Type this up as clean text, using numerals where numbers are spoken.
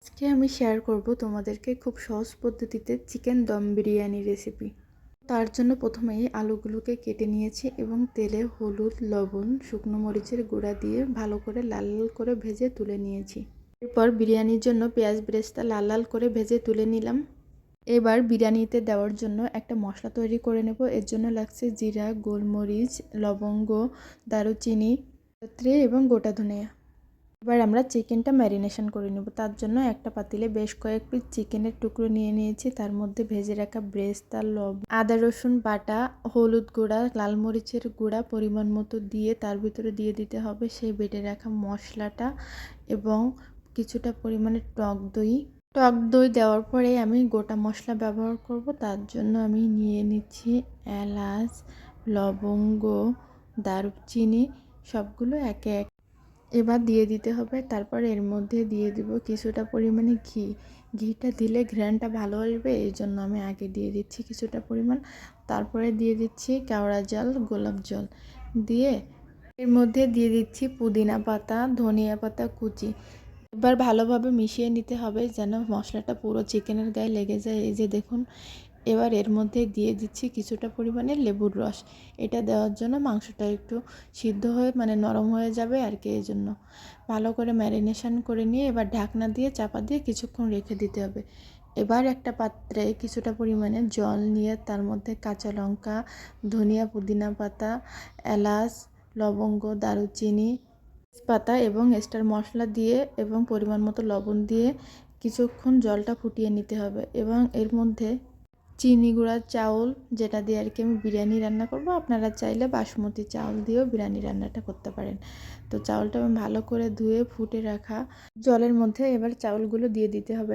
আজকে আমি শেয়ার করব তোমাদেরকে খুব সহজ পদ্ধতিতে চিকেন দম বিরিয়ানি রেসিপি। তার জন্য প্রথমেই আলুগুলোকে কেটে নিয়েছি এবং তেলে হলুদ, লবণ, শুকনো মরিচের গুঁড়া দিয়ে ভালো করে লাল লাল করে ভেজে তুলে নিয়েছি। এরপর বিরিয়ানির জন্য পেঁয়াজ বেরেস্তা লাল লাল করে ভেজে তুলে নিলাম। এবার বিরিয়ানিতে দেওয়ার জন্য একটা মশলা তৈরি করে নেব। এর জন্য লাগছে জিরা, গোলমরিচ, লবঙ্গ, দারুচিনি এবং গোটা ধনিয়া। এবার আমরা চিকেনটা ম্যারিনেশন করে নেব। তার জন্য একটা পাতিলে বেশ কয়েক পিস চিকেনের টুকরো নিয়ে নিয়েছি। তার মধ্যে ভেজে রাখা ব্রেস্ট, আর লবণ, আদা রসুন বাটা, হলুদ গুঁড়া, লাল মরিচের গুঁড়া পরিমাণ মতো দিয়ে তার ভিতরে দিয়ে দিতে হবে সেই বেটে রাখা মশলাটা এবং কিছুটা পরিমাণে টক দই দেওয়ার পরে আমি গোটা মশলা ব্যবহার করব। তার জন্য আমি নিয়ে নিচ্ছি এলাচ, লবঙ্গ, দারুচিনি, সবগুলো একে এক এবার দিয়ে দিতে হবে। তারপর এর মধ্যে দিয়ে দিব কিছুটা পরিমাণে ঘিটা দিলে ঘ্রাণটা ভালো আসবে, এই জন্য আমি আগে দিয়ে দিচ্ছি কিছুটা পরিমাণ। তারপরে দিয়ে দিচ্ছি কেওড়া জল, গোলাপ জল দিয়ে এর মধ্যে দিয়ে দিচ্ছি পুদিনা পাতা, ধনিয়া পাতা কুচি। এবার ভালোভাবে মিশিয়ে নিতে হবে যেন মশলাটা পুরো চিকেনের গায়ে লেগে যায়। এই যে দেখুন, এবার এর মধ্যে দিয়ে দিচ্ছি কিছুটা পরিমাণে লেবুর রস। এটা দেওয়ার জন্য মাংসটা একটু সিদ্ধ হয়ে নরম হয়ে যাবে আর কি, এই জন্য ভালো করে ম্যারিনেশন করে নিয়ে এবার ঢাকনা দিয়ে চাপা দিয়ে কিছুক্ষণ রেখে দিতে হবে। এবার একটা পাত্রে কিছুটা পরিমাণে জল নিয়ে তার মধ্যে কাঁচা লঙ্কা, ধনিয়া, পুদিনা পাতা, এলাচ, লবঙ্গ, দারুচিনি, তেজপাতা এবং স্টার মশলা দিয়ে এবং পরিমাণ মতো লবণ দিয়ে কিছুক্ষণ জলটা ফুটিয়ে নিতে হবে। এবং এর মধ্যে চিনি গুঁড়ার চাউল, যেটা দিয়ে আর কি আমি বিরিয়ানি রান্না করব, আপনারা চাইলে বাসমতি চাউল দিয়েও বিরিয়ানি রান্নাটা করতে পারেন। তো চাউলটা আমি ভালো করে ধুয়ে ফুটে রাখা জলের মধ্যে এবার চাউলগুলো দিয়ে দিতে হবে।